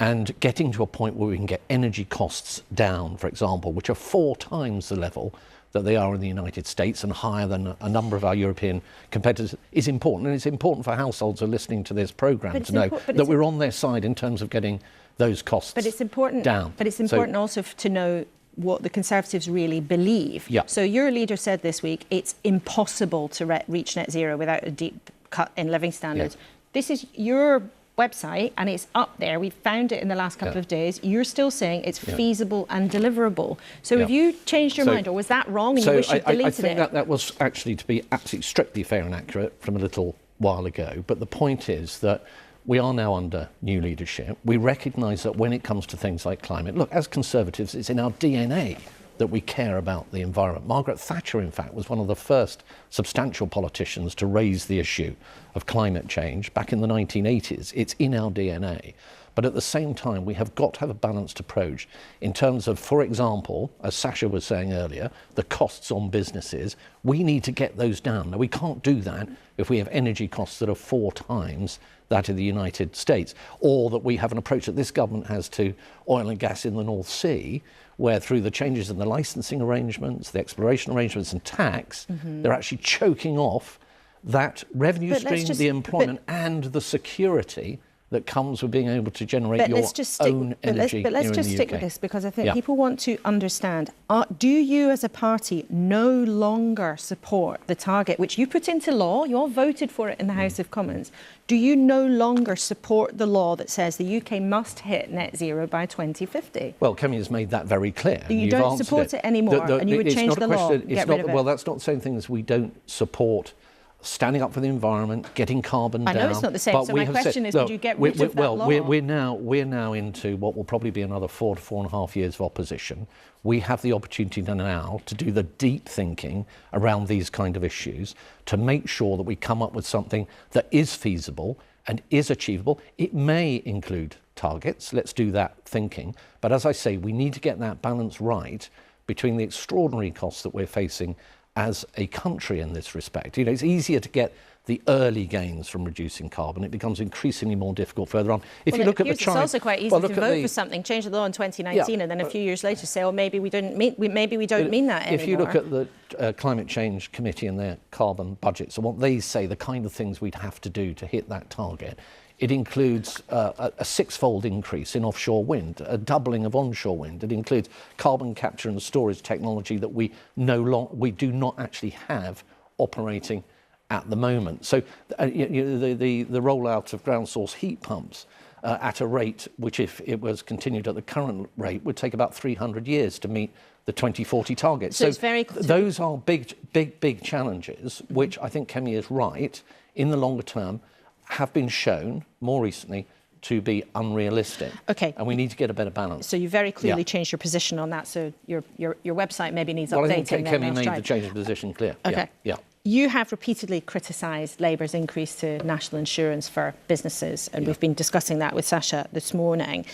And getting to a point where we can get energy costs down, for example, which are 4 times the level that they are in the United States and higher than a number of our European competitors is important. And it's important for households who are listening to this programme to know that we're on their side in terms of getting those costs down. But it's important also to know what the Conservatives really believe. Yeah. So your leader said this week it's impossible to reach net zero without a deep cut in living standards. Yeah. This is your website and it's up there. We found it in the last couple of days. You're still saying it's feasible and deliverable. So have you changed your mind, or was that wrong and you wish you'd deleted I think it? that was actually, to be absolutely strictly fair and accurate, from a little while ago. But the point is that we are now under new leadership. We recognise that when it comes to things like climate, look, as Conservatives, it's in our DNA that we care about the environment. Margaret Thatcher, in fact, was one of the first substantial politicians to raise the issue of climate change back in the 1980s. It's in our DNA. But at the same time, we have got to have a balanced approach in terms of, for example, as Sasha was saying earlier, the costs on businesses. We need to get those down. Now, we can't do that if we have energy costs that are 4 times that of the United States, or that we have an approach that this government has to oil and gas in the North Sea, where through the changes in the licensing arrangements, the exploration arrangements and tax, they're actually choking off that revenue stream, the employment and the security that comes with being able to generate own energy. But let's just stick with this, because I think people want to understand, do you as a party no longer support the target which you put into law? You all voted for it in the House of Commons. Do you no longer support the law that says the UK must hit net zero by 2050? Well, Kemi has made that very clear. You don't support it anymore, and you would change the law, get rid of it. Well, that's not the same thing as we don't support standing up for the environment, getting carbon down. I know it's not the same, so my question is, would you get rid of that law? We're now into what will probably be another 4 to 4.5 years of opposition. We have the opportunity now to do the deep thinking around these kind of issues, to make sure that we come up with something that is feasible and is achievable. It may include targets, let's do that thinking. But as I say, we need to get that balance right between the extraordinary costs that we're facing as a country in this respect. You know, it's easier to get the early gains from reducing carbon. It becomes increasingly more difficult further on. If you look at the China, it's also quite easy to vote for something, change the law in 2019, and then a few years later say, "Oh, maybe we don't mean that anymore." If you look at the Climate Change Committee and their carbon budgets, and what they say, the kind of things we'd have to do to hit that target, it includes a 6-fold increase in offshore wind, a doubling of onshore wind. It includes carbon capture and storage technology that we do not actually have operating at the moment. So the rollout of ground source heat pumps at a rate which, if it was continued at the current rate, would take about 300 years to meet the 2040 target. So it's very those are big challenges, which I think Kemi is right, in the longer term, have been shown more recently to be unrealistic. Okay. And we need to get a better balance. So you very clearly changed your position on that. So your website maybe needs updating. Well, I think Kemi made the change of position clear. Okay. Yeah. You have repeatedly criticised Labour's increase to national insurance for businesses, and we've been discussing that with Sasha this morning.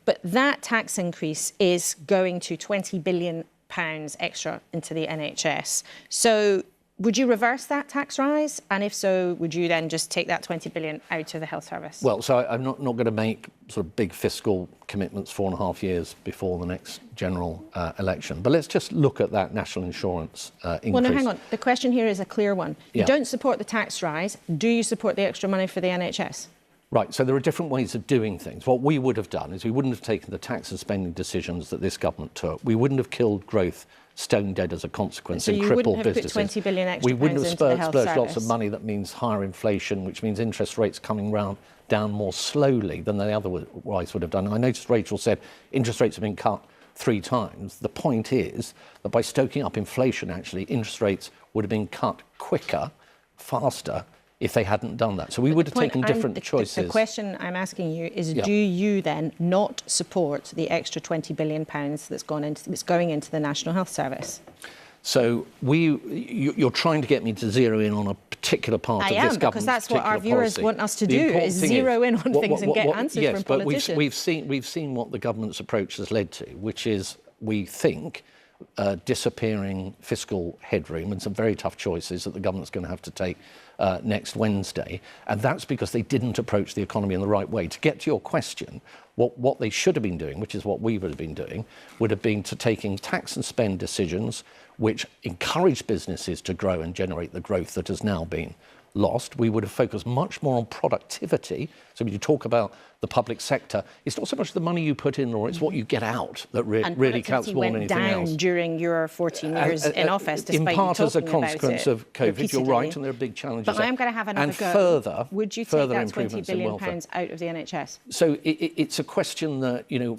But that tax increase is going to £20 billion extra into the NHS. So would you reverse that tax rise? And if so, would you then just take that 20 billion out of the health service? Well, so I'm not going to make sort of big fiscal commitments 4.5 years before the next general election. But let's just look at that national insurance increase. Well, no, hang on. The question here is a clear one. You don't support the tax rise. Do you support the extra money for the NHS? Right, so there are different ways of doing things. What we would have done is we wouldn't have taken the tax and spending decisions that this government took. We wouldn't have killed growth stone dead as a consequence and crippled businesses. So you wouldn't have put 20 billion extra we wouldn't have splurged lots of service. money. That means higher inflation, which means interest rates coming down more slowly than they otherwise would have done. I noticed Rachel said interest rates have been cut 3 times. The point is that by stoking up inflation, actually, interest rates would have been cut quicker, faster, if they hadn't done that. So we would have taken different choices. The question I'm asking you is, do you then not support the extra £20 billion that's going into the National Health Service? So you're trying to get me to zero in on a particular part of this government's because that's what our viewers want us to do, is zero in on things and get answers from politicians. Yes, but we've seen what the government's approach has led to, which is, we think, disappearing fiscal headroom and some very tough choices that the government's going to have to take next Wednesday. And that's because they didn't approach the economy in the right way. To get to your question, what they should have been doing, which is what we would have been doing, would have been to taking tax and spend decisions which encourage businesses to grow and generate the growth that has now been lost. We would have focused much more on productivity. So when you talk about the public sector, it's not so much the money you put in, or it's what you get out that really counts more than anything else. And down during your 14 years in office, despite in part you as a talking consequence about of COVID, you're right, and there are big challenges. But I am going to have another and go. Further, would you take further that £20 billion out of the NHS? So it's a question that, you know,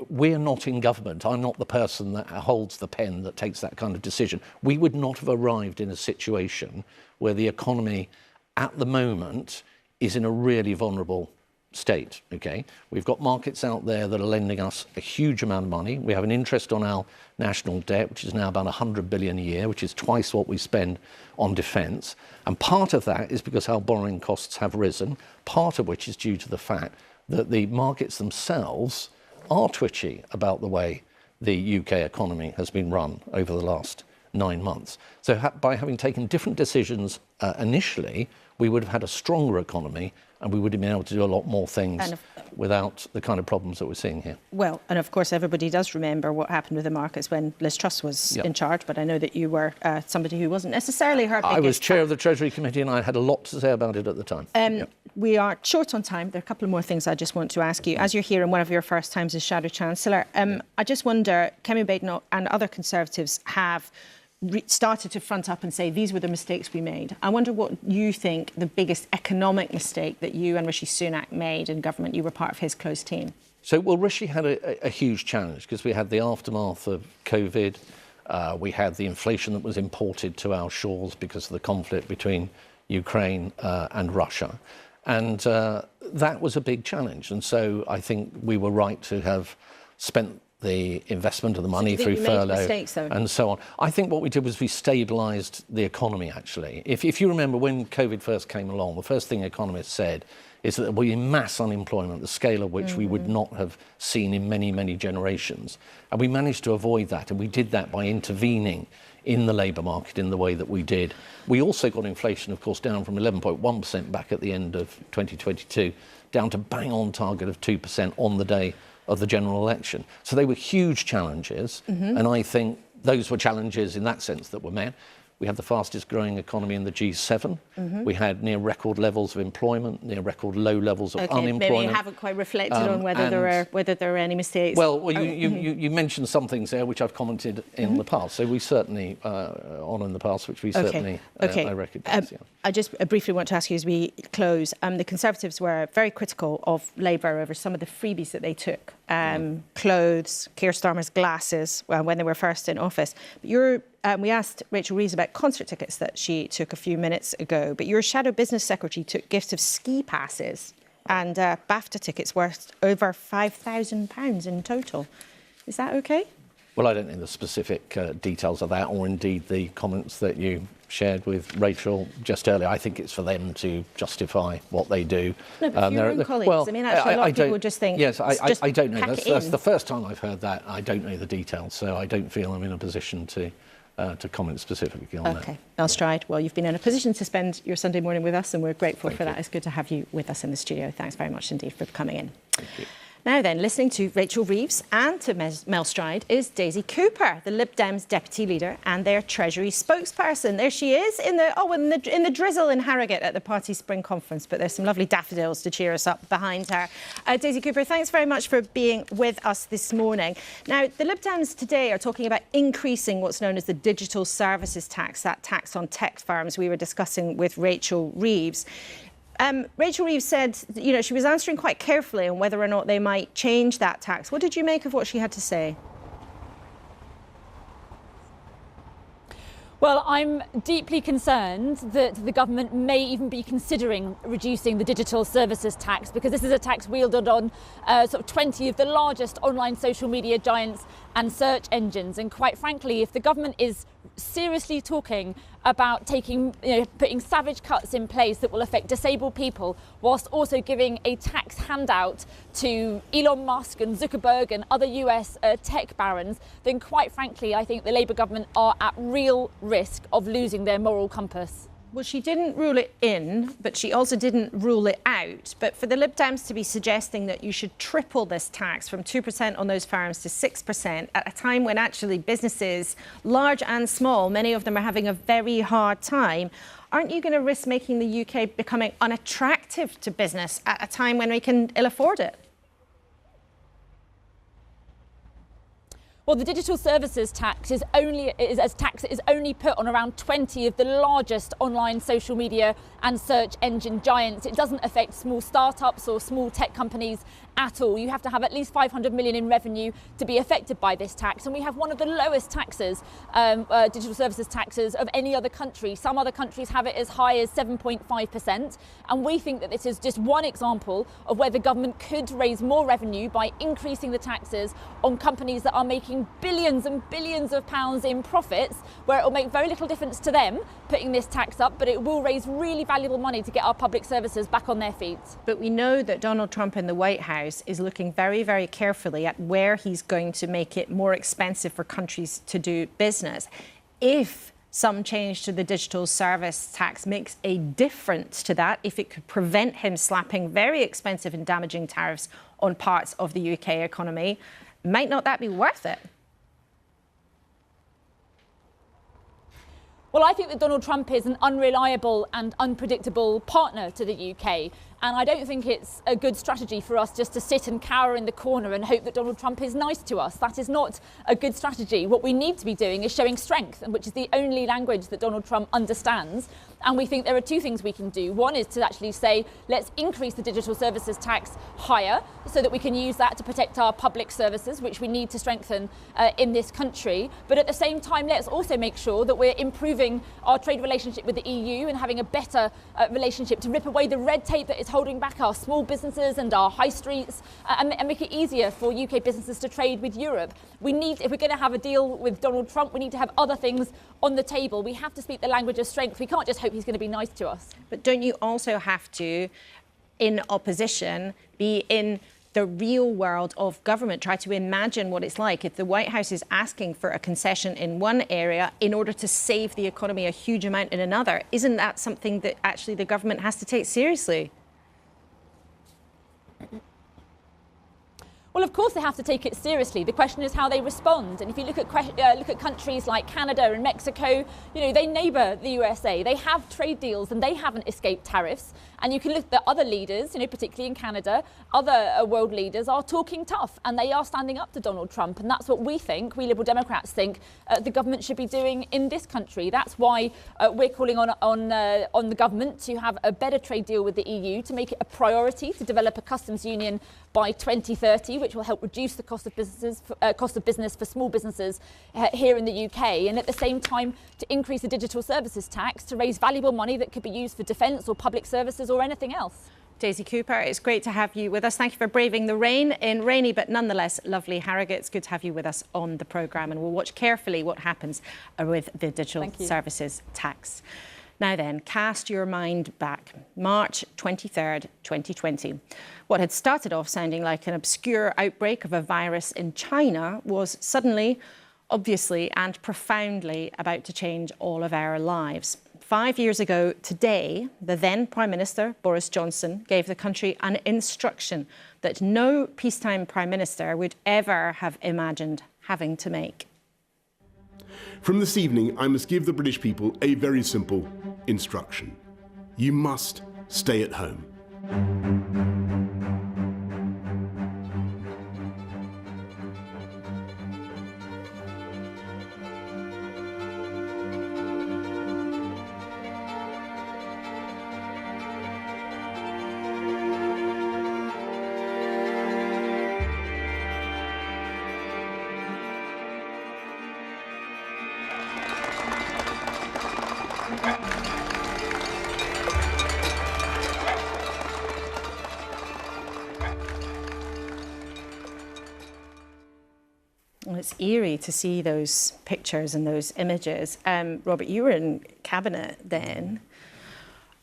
we're not in government. I'm not the person that holds the pen that takes that kind of decision. We would not have arrived in a situation where the economy at the moment is in a really vulnerable state, okay? We've got markets out there that are lending us a huge amount of money. We have an interest on our national debt, which is now about 100 billion a year, which is twice what we spend on defence. And part of that is because our borrowing costs have risen, part of which is due to the fact that the markets themselves are twitchy about the way the UK economy has been run over the last 9 months. So by having taken different decisions initially, we would have had a stronger economy, and we would have been able to do a lot more things without the kind of problems that we're seeing here. Well, and of course, everybody does remember what happened with the markets when Liz Truss was in charge, but I know that you were somebody who wasn't necessarily her biggest... I was chair of the Treasury Committee, and I had a lot to say about it at the time. We are short on time. There are a couple of more things I just want to ask you. As you're here in one of your first times as Shadow Chancellor, I just wonder, Kemi Badenoch and other Conservatives have started to front up and say these were the mistakes we made. I wonder what you think the biggest economic mistake that you and Rishi Sunak made in government. You were part of his close team. So, well, Rishi had a huge challenge because we had the aftermath of COVID. We had the inflation that was imported to our shores because of the conflict between Ukraine and Russia. And that was a big challenge. And so I think we were right to have spent the investment of the money through furlough and so on. I think what we did was we stabilised the economy, actually. If you remember when COVID first came along, the first thing economists said is that there will be mass unemployment, the scale of which we would not have seen in many, many generations. And we managed to avoid that, and we did that by intervening in the labour market in the way that we did. We also got inflation, of course, down from 11.1% back at the end of 2022, down to bang on target of 2% on the day of the general election. So they were huge challenges, and I think those were challenges in that sense that were met. We had the fastest growing economy in the G7. We had near record levels of employment, near record low levels of unemployment. Maybe you haven't quite reflected on whether there are any mistakes. Well, you mentioned some things there which I've commented in the past. So we certainly on in the past, which we certainly I recognise. I just briefly want to ask you as we close. The Conservatives were very critical of Labour over some of the freebies that they took. Clothes, Keir Starmer's glasses when they were first in office. But we asked Rachel Reeves about concert tickets that she took a few minutes ago, but your Shadow Business Secretary took gifts of ski passes and BAFTA tickets worth over £5,000 in total. Is that OK? Well, I don't know the specific details of that, or indeed the comments that you shared with Rachel just earlier. I think it's for them to justify what they do. No, but for your own colleagues, well, I mean, actually, a lot of people just think... Yes, I don't know. That's the first time I've heard that. I don't know the details, so I don't feel I'm in a position to comment specifically on that. OK. Mel Stride, well, you've been in a position to spend your Sunday morning with us, and we're grateful for that. It's good to have you with us in the studio. Thanks very much indeed for coming in. Thank you. Now then, listening to Rachel Reeves and to Mel Stride is Daisy Cooper, the Lib Dems deputy leader and their Treasury spokesperson. There she is in the drizzle in Harrogate at the party spring conference, but there's some lovely daffodils to cheer us up behind her. Daisy Cooper, thanks very much for being with us this morning. Now, the Lib Dems today are talking about increasing what's known as the digital services tax, that tax on tech firms we were discussing with Rachel Reeves. Rachel Reeves said, you know, she was answering quite carefully on whether or not they might change that tax. What did you make of what she had to say? Well, I'm deeply concerned that the government may even be considering reducing the digital services tax, because this is a tax wielded on sort of 20 of the largest online social media giants and search engines. And quite frankly, if the government is seriously talking about putting savage cuts in place that will affect disabled people, whilst also giving a tax handout to Elon Musk and Zuckerberg and other US tech barons, then quite frankly, I think the Labour government are at real risk of losing their moral compass. Well, she didn't rule it in, but she also didn't rule it out. But for the Lib Dems to be suggesting that you should triple this tax from 2% on those farms to 6% at a time when actually businesses, large and small, many of them are having a very hard time, aren't you going to risk making the UK becoming unattractive to business at a time when we can ill afford it? Well, the digital services tax is only put on around 20 of the largest online social media and search engine giants. It doesn't affect small startups or small tech companies at all. You have to have at least 500 million in revenue to be affected by this tax. And we have one of the lowest taxes, digital services taxes, of any other country. Some other countries have it as high as 7.5%. And we think that this is just one example of where the government could raise more revenue by increasing the taxes on companies that are making billions and billions of pounds in profits, where it will make very little difference to them putting this tax up, but it will raise really valuable money to get our public services back on their feet. But we know that Donald Trump in the White House is looking very, very carefully at where he's going to make it more expensive for countries to do business. If some change to the digital service tax makes a difference to that, if it could prevent him slapping very expensive and damaging tariffs on parts of the UK economy, might not that be worth it? Well, I think that Donald Trump is an unreliable and unpredictable partner to the UK. And I don't think it's a good strategy for us just to sit and cower in the corner and hope that Donald Trump is nice to us. That is not a good strategy. What we need to be doing is showing strength, which is the only language that Donald Trump understands. And we think there are two things we can do. One is to actually say, let's increase the digital services tax higher so that we can use that to protect our public services, which we need to strengthen in this country. But at the same time, let's also make sure that we're improving our trade relationship with the EU and having a better relationship to rip away the red tape that is holding back our small businesses and our high streets and make it easier for UK businesses to trade with Europe. We need, if we're going to have a deal with Donald Trump, we need to have other things on the table. We have to speak the language of strength. We can't just hope he's going to be nice to us. But don't you also have to, in opposition, be in the real world of government, try to imagine what it's like if the White House is asking for a concession in one area in order to save the economy a huge amount in another? Isn't that something that actually the government has to take seriously? Well, of course they have to take it seriously. The question is how they respond. And if you look at countries like Canada and Mexico, you know, they neighbour the USA. They have trade deals and they haven't escaped tariffs. And you can look at the other leaders, you know, particularly in Canada, other world leaders are talking tough and they are standing up to Donald Trump. And that's what we think, we Liberal Democrats think, the government should be doing in this country. That's why we're calling on the government to have a better trade deal with the EU, to make it a priority to develop a customs union by 2030, which will help reduce the cost of business for small businesses here in the UK, and at the same time to increase the digital services tax to raise valuable money that could be used for defence or public services or anything else. Daisy Cooper, it's great to have you with us. Thank you for braving the rain in rainy but nonetheless lovely Harrogate. It's good to have you with us on the programme, and we'll watch carefully what happens with the digital services tax. Now then, cast your mind back. March 23rd, 2020. What had started off sounding like an obscure outbreak of a virus in China was suddenly, obviously and profoundly about to change all of our lives. 5 years ago today, the then Prime Minister, Boris Johnson, gave the country an instruction that no peacetime Prime Minister would ever have imagined having to make. From this evening, I must give the British people a very simple instruction. You must stay at home. Well, it's eerie to see those pictures and those images. Robert, you were in Cabinet then.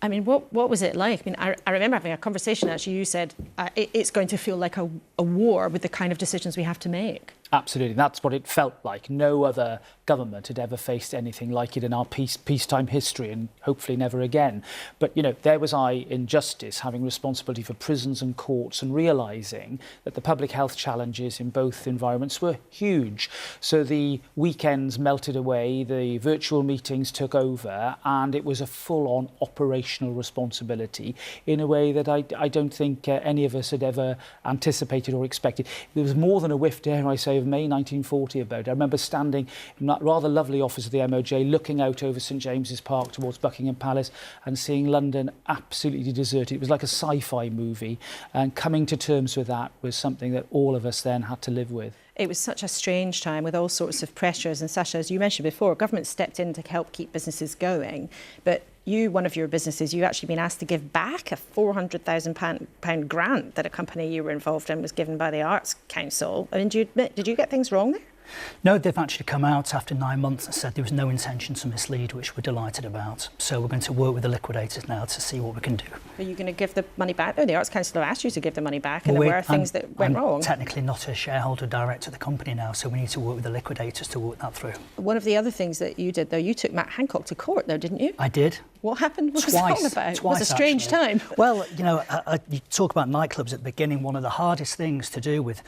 I mean, what was it like? I mean, I remember having a conversation, actually, you said it's going to feel like a war with the kind of decisions we have to make. Absolutely. That's what it felt like. No other government had ever faced anything like it in our peacetime history, and hopefully never again. But, there was I in justice, having responsibility for prisons and courts, and realising that the public health challenges in both environments were huge. So the weekends melted away, the virtual meetings took over, and it was a full-on operational responsibility in a way that I don't think any of us had ever anticipated or expected. There was more than a whiff, dare I say, of May 1940 about it. I remember standing in that rather lovely office of the MOJ, looking out over St James's Park towards Buckingham Palace and seeing London absolutely deserted. It was like a sci-fi movie, and coming to terms with that was something that all of us then had to live with. It was such a strange time with all sorts of pressures. And Sasha, as you mentioned before, government stepped in to help keep businesses going. But you, one of your businesses, you've actually been asked to give back a £400,000 grant that a company you were involved in was given by the Arts Council. I mean, do you admit, did you get things wrong there? No, they've actually come out after 9 months and said there was no intention to mislead, which we're delighted about. So we're going to work with the liquidators now to see what we can do. Are you going to give the money back? No, the Arts Council asked you to give the money back, and there were things that went wrong. I'm technically not a shareholder director of the company now, so we need to work with the liquidators to work that through. One of the other things that you did, though, you took Matt Hancock to court, though, didn't you? I did. What happened? What was that all about? It was a strange time. Well, you talk about nightclubs at the beginning. One of the hardest things to do with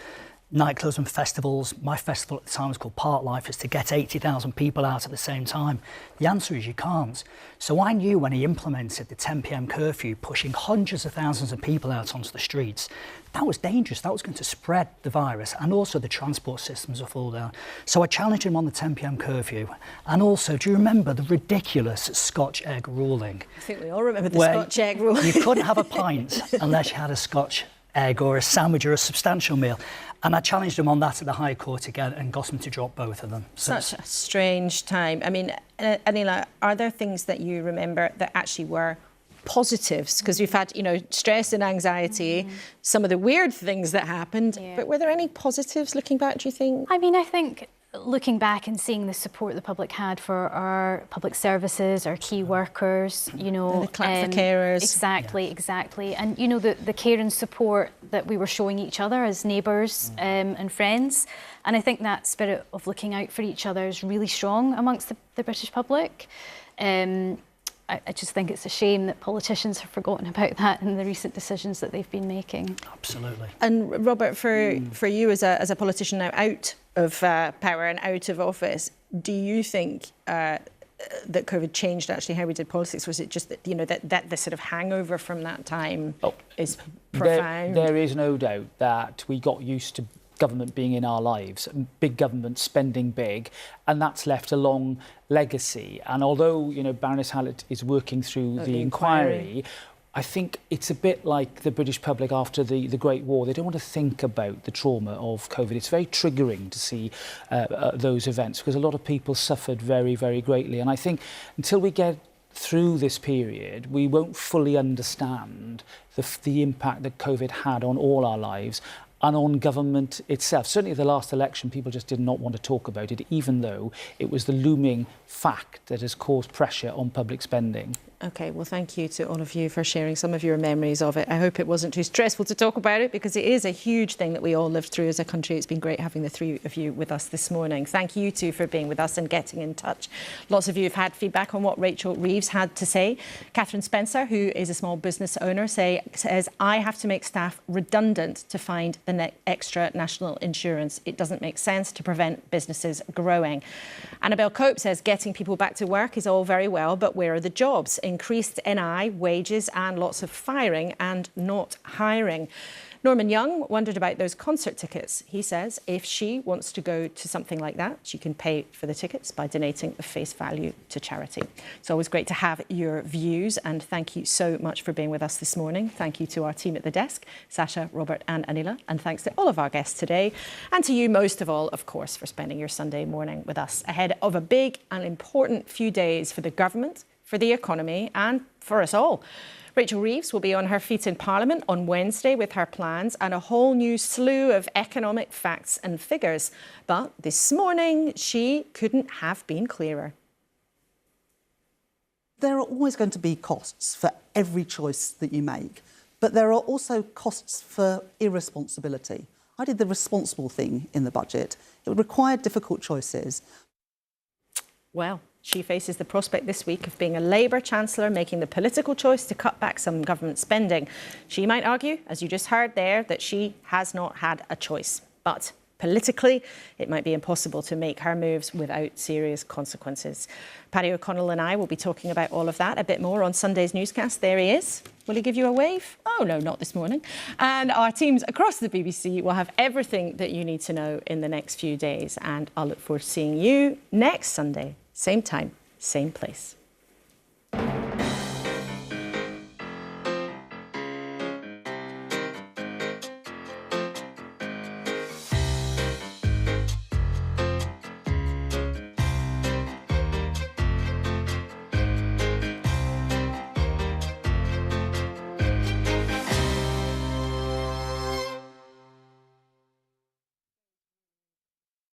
nightclubs and festivals, my festival at the time was called Park Life, is to get 80,000 people out at the same time. The answer is you can't. So I knew when he implemented the 10 p.m. curfew, pushing hundreds of thousands of people out onto the streets, that was dangerous. That was going to spread the virus, and also the transport systems will fall down. So I challenged him on the 10 p.m. curfew. And also, do you remember the ridiculous Scotch egg ruling? I think we all remember the Scotch egg ruling. You couldn't have a pint unless you had a Scotch egg or a sandwich or a substantial meal. And I challenged him on that at the High Court again and got him to drop both of them. Such a strange time. I mean, Anila, are there things that you remember that actually were positives? Because we've had, stress and anxiety, some of the weird things that happened. Yeah. But were there any positives looking back, do you think? I mean, I think looking back and seeing the support the public had for our public services, our key workers, And the clap for carers. Exactly. And, the care and support that we were showing each other as neighbours and friends. And I think that spirit of looking out for each other is really strong amongst the British public. I just think it's a shame that politicians have forgotten about that in the recent decisions that they've been making. Absolutely. And Robert, for you as a politician now out of power and out of office, do you think that COVID changed actually how we did politics? Was it just that that the sort of hangover from that time is profound? There is no doubt that we got used to government being in our lives, big government spending big, and that's left a long legacy. And although Baroness Hallett is working through the inquiry, I think it's a bit like the British public after the Great War. They don't want to think about the trauma of COVID. It's very triggering to see those events because a lot of people suffered very, very greatly. And I think until we get through this period, we won't fully understand the impact that COVID had on all our lives and on government itself. Certainly the last election, people just did not want to talk about it, even though it was the looming fact that has caused pressure on public spending. OK, well, thank you to all of you for sharing some of your memories of it. I hope it wasn't too stressful to talk about it, because it is a huge thing that we all lived through as a country. It's been great having the three of you with us this morning. Thank you too for being with us and getting in touch. Lots of you have had feedback on what Rachel Reeves had to say. Catherine Spencer, who is a small business owner, says, I have to make staff redundant to find the extra national insurance. It doesn't make sense to prevent businesses growing. Annabelle Cope says, getting people back to work is all very well, but where are the jobs? Increased NI, wages and lots of firing and not hiring. Norman Young wondered about those concert tickets. He says if she wants to go to something like that, she can pay for the tickets by donating the face value to charity. It's always great to have your views, and thank you so much for being with us this morning. Thank you to our team at the desk, Sasha, Robert and Anila, and thanks to all of our guests today, and to you most of all, of course, for spending your Sunday morning with us ahead of a big and important few days for the government, for the economy and for us all. Rachel Reeves will be on her feet in Parliament on Wednesday with her plans and a whole new slew of economic facts and figures. But this morning, she couldn't have been clearer. There are always going to be costs for every choice that you make, but there are also costs for irresponsibility. I did the responsible thing in the budget. It would require difficult choices. Well, she faces the prospect this week of being a Labour Chancellor, making the political choice to cut back some government spending. She might argue, as you just heard there, that she has not had a choice. But politically, it might be impossible to make her moves without serious consequences. Paddy O'Connell and I will be talking about all of that a bit more on Sunday's newscast. There he is. Will he give you a wave? Oh, no, not this morning. And our teams across the BBC will have everything that you need to know in the next few days. And I'll look forward to seeing you next Sunday, same time, same place.